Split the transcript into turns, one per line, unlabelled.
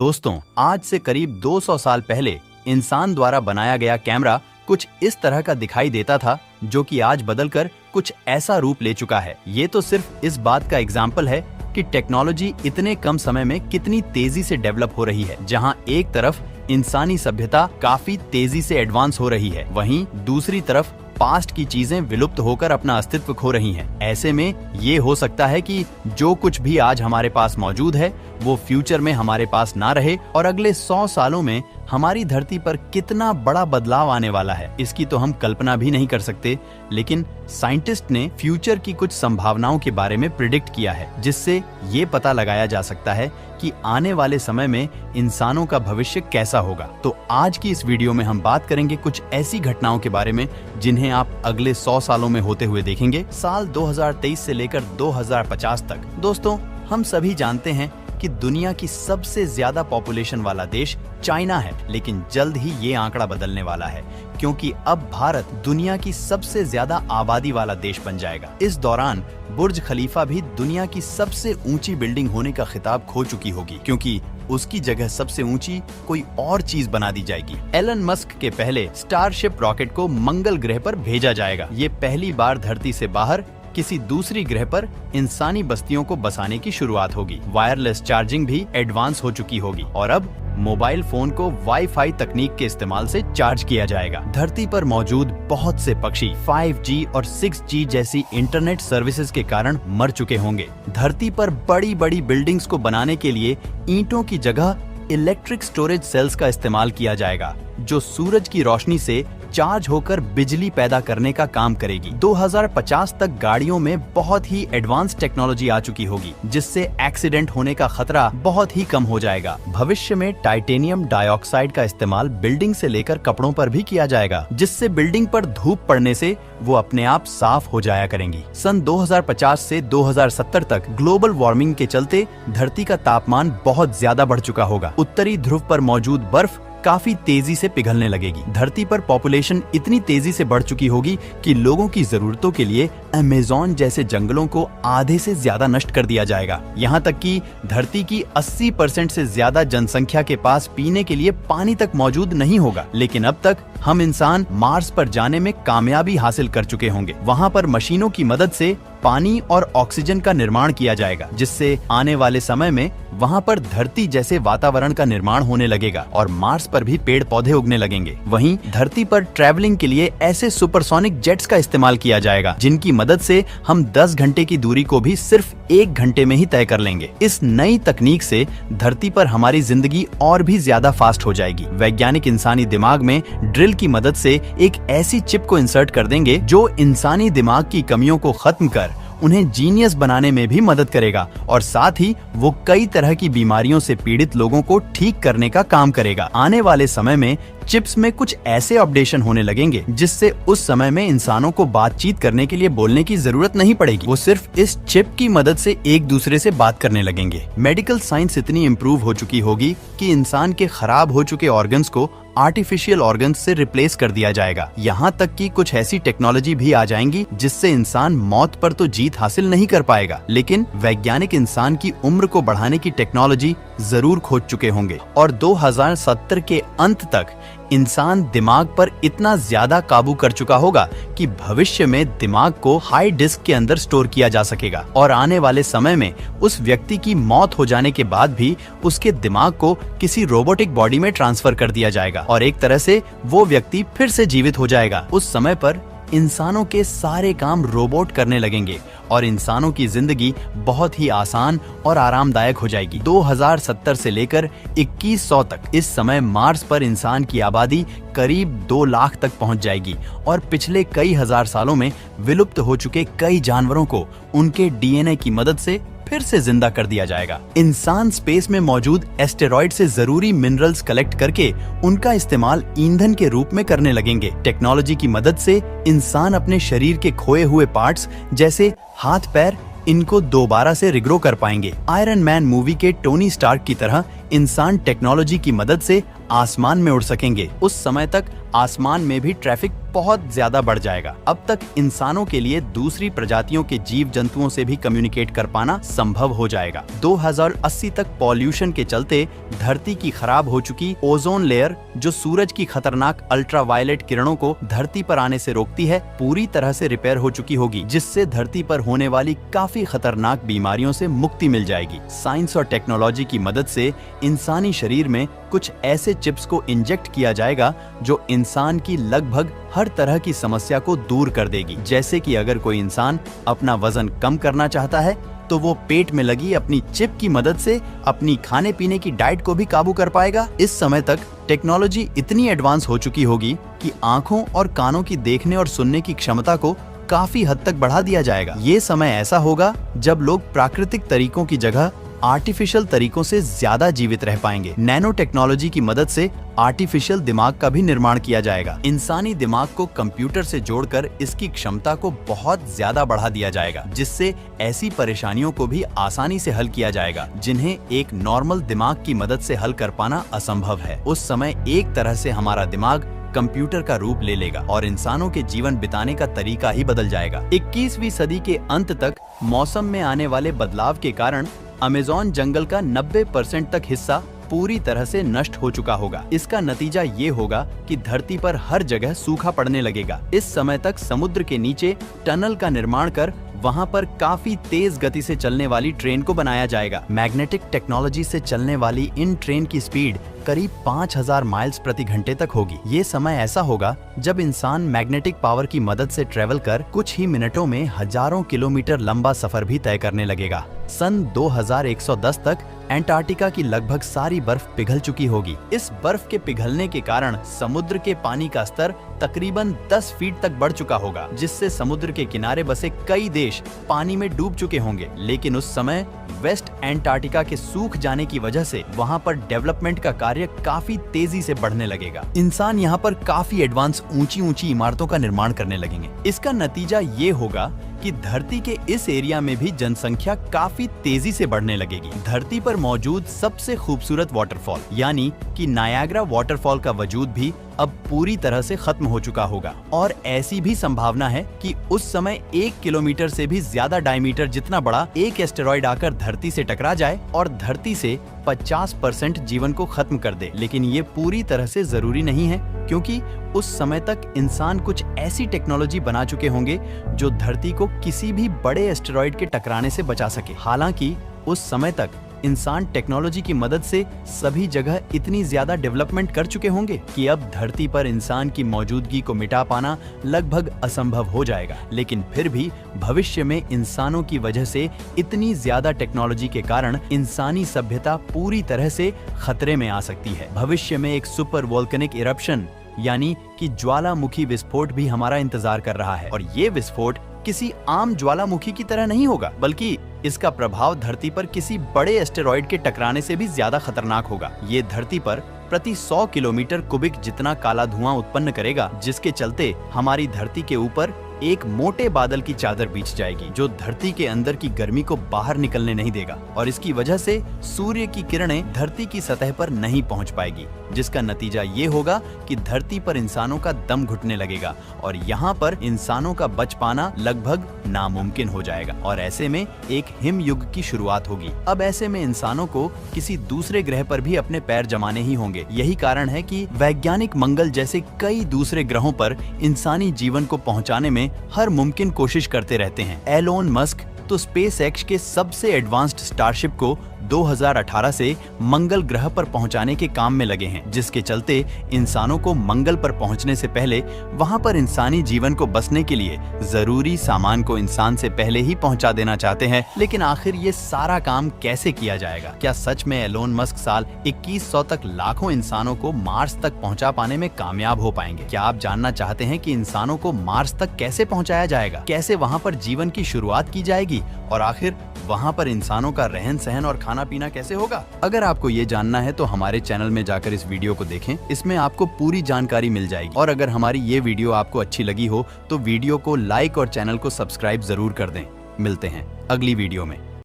दोस्तों, आज से करीब 200 साल पहले इंसान द्वारा बनाया गया कैमरा कुछ इस तरह का दिखाई देता था, जो कि आज बदलकर कुछ ऐसा रूप ले चुका है। ये तो सिर्फ इस बात का एग्जाम्पल है कि टेक्नोलॉजी इतने कम समय में कितनी तेजी से डेवलप हो रही है। जहां एक तरफ इंसानी सभ्यता काफी तेजी से एडवांस हो रही है, वहीं दूसरी तरफ पास्ट की चीजें विलुप्त होकर अपना अस्तित्व खो रही हैं। ऐसे में ये हो सकता है कि जो कुछ भी आज हमारे पास मौजूद है वो फ्यूचर में हमारे पास ना रहे और अगले 100 सालों में हमारी धरती पर कितना बड़ा बदलाव आने वाला है, इसकी तो हम कल्पना भी नहीं कर सकते। लेकिन साइंटिस्ट ने फ्यूचर की कुछ संभावनाओं के बारे में प्रिडिक्ट किया है, जिससे ये पता लगाया जा सकता है कि आने वाले समय में इंसानों का भविष्य कैसा होगा। तो आज की इस वीडियो में हम बात करेंगे कुछ ऐसी घटनाओं के बारे में जिन्हें आप अगले 100 सालों में होते हुए देखेंगे, साल 2023 से लेकर 2050 तक। दोस्तों, हम सभी जानते हैं कि दुनिया की सबसे ज्यादा पॉपुलेशन वाला देश चाइना है, लेकिन जल्द ही ये आंकड़ा बदलने वाला है, क्योंकि अब भारत दुनिया की सबसे ज्यादा आबादी वाला देश बन जाएगा। इस दौरान बुर्ज खलीफा भी दुनिया की सबसे ऊंची बिल्डिंग होने का खिताब खो चुकी होगी, क्योंकि उसकी जगह सबसे ऊंची कोई और चीज बना दी जाएगी। एलन मस्क के पहले स्टारशिप रॉकेट को मंगल ग्रह पर भेजा जाएगा। ये पहली बार धरती से बाहर किसी दूसरी ग्रह पर इंसानी बस्तियों को बसाने की शुरुआत होगी। वायरलेस चार्जिंग भी एडवांस हो चुकी होगी और अब मोबाइल फोन को वाईफाई तकनीक के इस्तेमाल से चार्ज किया जाएगा। धरती पर मौजूद बहुत से पक्षी 5G और 6G जैसी इंटरनेट सर्विसेज के कारण मर चुके होंगे। धरती पर बड़ी बड़ी बिल्डिंग्स को बनाने के लिए ईंटों की जगह इलेक्ट्रिक स्टोरेज सेल्स का इस्तेमाल किया जाएगा, जो सूरज की रोशनी से चार्ज होकर बिजली पैदा करने का काम करेगी। 2050 तक गाड़ियों में बहुत ही एडवांस टेक्नोलॉजी आ चुकी होगी, जिससे एक्सीडेंट होने का खतरा बहुत ही कम हो जाएगा। भविष्य में टाइटेनियम डाइऑक्साइड का इस्तेमाल बिल्डिंग से लेकर कपड़ों पर भी किया जाएगा, जिससे बिल्डिंग पर धूप पड़ने से वो अपने आप साफ हो जाया करेंगी। सन 2050 से 2070 तक ग्लोबल वार्मिंग के चलते धरती का तापमान बहुत ज्यादा बढ़ चुका होगा। उत्तरी ध्रुव पर मौजूद बर्फ काफी तेजी से पिघलने लगेगी। धरती पर पॉपुलेशन इतनी तेजी से बढ़ चुकी होगी कि लोगों की जरूरतों के लिए अमेज़न जैसे जंगलों को आधे से ज्यादा नष्ट कर दिया जाएगा। यहाँ तक कि धरती की 80% से ज्यादा जनसंख्या के पास पीने के लिए पानी तक मौजूद नहीं होगा। लेकिन अब तक हम इंसान मार्स पर जाने में कामयाबी हासिल कर चुके होंगे। वहाँ पर मशीनों की मदद से पानी और ऑक्सीजन का निर्माण किया जाएगा, जिससे आने वाले समय में वहाँ पर धरती जैसे वातावरण का निर्माण होने लगेगा और मार्स पर भी पेड़ पौधे उगने लगेंगे। वहीं धरती पर ट्रैवलिंग के लिए ऐसे सुपरसोनिक जेट्स का इस्तेमाल किया जाएगा, जिनकी मदद से हम 10 घंटे की दूरी को भी सिर्फ 1 घंटे में ही तय कर लेंगे। इस नई तकनीक से धरती पर हमारी जिंदगी और भी ज्यादा फास्ट हो जाएगी। वैज्ञानिक इंसानी दिमाग में ड्रिल की मदद से एक ऐसी चिप को इंसर्ट कर देंगे जो इंसानी दिमाग की कमियों को खत्म कर उन्हें जीनियस बनाने में भी मदद करेगा और साथ ही वो कई तरह की बीमारियों से पीड़ित लोगों को ठीक करने का काम करेगा। आने वाले समय में चिप्स में कुछ ऐसे अपडेशन होने लगेंगे जिससे उस समय में इंसानों को बातचीत करने के लिए बोलने की जरूरत नहीं पड़ेगी। वो सिर्फ इस चिप की मदद से एक दूसरे से बात करने लगेंगे। मेडिकल साइंस इतनी इम्प्रूव हो चुकी होगी कि इंसान के खराब हो चुके ऑर्गन्स को आर्टिफिशियल ऑर्गन्स से रिप्लेस कर दिया जाएगा। यहाँ तक कि कुछ ऐसी टेक्नोलॉजी भी आ जाएंगी जिससे इंसान मौत पर तो जीत हासिल नहीं कर पाएगा, लेकिन वैज्ञानिक इंसान की उम्र को बढ़ाने की टेक्नोलॉजी जरूर खोज चुके होंगे और 2070 के अंत तक इंसान दिमाग पर इतना ज्यादा काबू कर चुका होगा कि भविष्य में दिमाग को हाई डिस्क के अंदर स्टोर किया जा सकेगा और आने वाले समय में उस व्यक्ति की मौत हो जाने के बाद भी उसके दिमाग को किसी रोबोटिक बॉडी में ट्रांसफर कर दिया जाएगा और एक तरह से वो व्यक्ति फिर से जीवित हो जाएगा। उस समय पर इंसानों के सारे काम रोबोट करने लगेंगे और इंसानों की जिंदगी बहुत ही आसान और आरामदायक हो जाएगी। 2070 से लेकर 2100 तक इस समय मार्स पर इंसान की आबादी करीब 2 लाख तक पहुंच जाएगी और पिछले कई हजार सालों में विलुप्त हो चुके कई जानवरों को उनके डीएनए की मदद से फिर से जिंदा कर दिया जाएगा। इंसान स्पेस में मौजूद एस्टेरॉइड से जरूरी मिनरल्स कलेक्ट करके उनका इस्तेमाल ईंधन के रूप में करने लगेंगे। टेक्नोलॉजी की मदद से इंसान अपने शरीर के खोए हुए पार्ट्स जैसे हाथ पैर इनको दोबारा से रिग्रो कर पाएंगे। आयरन मैन मूवी के टोनी स्टार्क की तरह इंसान टेक्नोलॉजी की मदद से आसमान में उड़ सकेंगे। उस समय तक आसमान में भी ट्रैफिक बहुत ज्यादा बढ़ जाएगा। अब तक इंसानों के लिए दूसरी प्रजातियों के जीव जंतुओं से भी कम्युनिकेट कर पाना संभव हो जाएगा। 2080 तक पॉल्यूशन के चलते धरती की खराब हो चुकी ओजोन लेयर, जो सूरज की खतरनाक अल्ट्रावायलेट किरणों को धरती पर आने से रोकती है, पूरी तरह से रिपेयर हो चुकी होगी, जिससे धरती पर होने वाली काफी खतरनाक बीमारियों से मुक्ति मिल जाएगी। साइंस और टेक्नोलॉजी की मदद से इंसानी शरीर में कुछ ऐसे चिप्स को इंजेक्ट किया जाएगा जो इंसान की लगभग हर तरह की समस्या को दूर कर देगी। जैसे कि अगर कोई इंसान अपना वजन कम करना चाहता है तो वो पेट में लगी अपनी चिप की मदद से अपनी खाने पीने की डाइट को भी काबू कर पाएगा। इस समय तक टेक्नोलॉजी इतनी एडवांस हो चुकी होगी कि आंखों और कानों की देखने और सुनने की क्षमता को काफी हद तक बढ़ा दिया जाएगा। ये समय ऐसा होगा जब लोग प्राकृतिक तरीकों की जगह आर्टिफिशियल तरीकों से ज्यादा जीवित रह पाएंगे। नैनो टेक्नोलॉजी की मदद से आर्टिफिशियल दिमाग का भी निर्माण किया जाएगा। इंसानी दिमाग को कंप्यूटर से जोड़कर इसकी क्षमता को बहुत ज्यादा बढ़ा दिया जाएगा, जिससे ऐसी परेशानियों को भी आसानी से हल किया जाएगा जिन्हें एक नॉर्मल दिमाग की मदद से हल कर पाना असंभव है। उस समय एक तरह से हमारा दिमाग कंप्यूटर का रूप ले लेगा और इंसानों के जीवन बिताने का तरीका ही बदल जाएगा। 21वीं सदी के अंत तक मौसम में आने वाले बदलाव के कारण अमेज़न जंगल का 90% तक हिस्सा पूरी तरह से नष्ट हो चुका होगा। इसका नतीजा ये होगा कि धरती पर हर जगह सूखा पड़ने लगेगा। इस समय तक समुद्र के नीचे टनल का निर्माण कर वहां पर काफी तेज गति से चलने वाली ट्रेन को बनाया जाएगा। मैग्नेटिक टेक्नोलॉजी से चलने वाली इन ट्रेन की स्पीड करीब 5000 माइल्स प्रति घंटे तक होगी। ये समय ऐसा होगा जब इंसान मैग्नेटिक पावर की मदद से ट्रेवल कर कुछ ही मिनटों में हजारों किलोमीटर लंबा सफर भी तय करने लगेगा। सन 2110 तक एंटार्क्टिका की लगभग सारी बर्फ पिघल चुकी होगी। इस बर्फ के पिघलने के कारण समुद्र के पानी का स्तर तकरीबन 10 फीट तक बढ़ चुका होगा, जिससे समुद्र के किनारे बसे कई देश पानी में डूब चुके होंगे। लेकिन उस समय वेस्ट एंटार्क्टिका के सूख जाने की वजह से वहां पर डेवलपमेंट का कार्य काफी तेजी से बढ़ने लगेगा। इंसान यहाँ पर काफी एडवांस ऊंची ऊंची इमारतों का निर्माण करने लगेंगे। इसका नतीजा ये होगा कि धरती के इस एरिया में भी जनसंख्या काफी तेजी से बढ़ने लगेगी। धरती पर मौजूद सबसे खूबसूरत वाटरफॉल यानी कि नायाग्रा वाटरफॉल का वजूद भी अब पूरी तरह से खत्म हो चुका होगा और ऐसी भी संभावना है कि उस समय 1 किलोमीटर से भी ज्यादा डायमीटर जितना बड़ा एक एस्टेरॉइड आकर धरती से टकरा जाए और धरती से 50% जीवन को खत्म कर दे। लेकिन ये पूरी तरह से जरूरी नहीं है, क्योंकि उस समय तक इंसान कुछ ऐसी टेक्नोलॉजी बना चुके होंगे जो धरती को किसी भी बड़े एस्टेरॉइड के टकराने से बचा सके। हालांकि उस समय तक इंसान टेक्नोलॉजी की मदद से सभी जगह इतनी ज्यादा डेवलपमेंट कर चुके होंगे कि अब धरती पर इंसान की मौजूदगी को मिटा पाना लगभग असंभव हो जाएगा। लेकिन फिर भी भविष्य में इंसानों की वजह से इतनी ज्यादा टेक्नोलॉजी के कारण इंसानी सभ्यता पूरी तरह से खतरे में आ सकती है। भविष्य में एक सुपर वोल्केनिक इरप्शन यानी कि ज्वालामुखी विस्फोट भी हमारा इंतजार कर रहा है, और ये विस्फोट किसी आम ज्वालामुखी की तरह नहीं होगा, बल्कि इसका प्रभाव धरती पर किसी बड़े एस्टेरॉइड के टकराने से भी ज्यादा खतरनाक होगा। ये धरती पर प्रति 100 किलोमीटर कुबिक जितना काला धुआं उत्पन्न करेगा, जिसके चलते हमारी धरती के ऊपर एक मोटे बादल की चादर बिछ जाएगी जो धरती के अंदर की गर्मी को बाहर निकलने नहीं देगा, और इसकी वजह से सूर्य की किरणें धरती की सतह पर नहीं पहुंच पाएगी, जिसका नतीजा ये होगा कि धरती पर इंसानों का दम घुटने लगेगा और यहाँ पर इंसानों का बच पाना लगभग नामुमकिन हो जाएगा और ऐसे में एक हिम युग की शुरुआत होगी। अब ऐसे में इंसानों को किसी दूसरे ग्रह पर भी अपने पैर जमाने ही होंगे। यही कारण है कि वैज्ञानिक मंगल जैसे कई दूसरे ग्रहों पर इंसानी जीवन को पहुंचाने में हर मुमकिन कोशिश करते रहते हैं। एलोन मस्क तो स्पेसएक्स के सबसे एडवांस्ड स्टारशिप को 2018 से मंगल ग्रह पर पहुंचाने के काम में लगे हैं, जिसके चलते इंसानों को मंगल पर पहुंचने से पहले वहां पर इंसानी जीवन को बसने के लिए जरूरी सामान को इंसान से पहले ही पहुंचा देना चाहते हैं। लेकिन आखिर ये सारा काम कैसे किया जाएगा? क्या सच में एलोन मस्क साल 2100 तक लाखों इंसानों को मार्स तक पहुंचा पाने में कामयाब हो पाएंगे? क्या आप जानना चाहते हैं कि इंसानों को मार्स तक कैसे पहुंचाया जाएगा, कैसे वहां पर जीवन की शुरुआत की जाएगी और आखिर वहां पर इंसानों का रहन सहन और खाना पीना कैसे होगा? अगर आपको ये जानना है तो हमारे चैनल में जाकर इस वीडियो को देखें, इसमें आपको पूरी जानकारी मिल जाएगी। और अगर हमारी ये वीडियो आपको अच्छी लगी हो तो वीडियो को लाइक और चैनल को सब्सक्राइब जरूर कर दें। मिलते हैं अगली वीडियो में।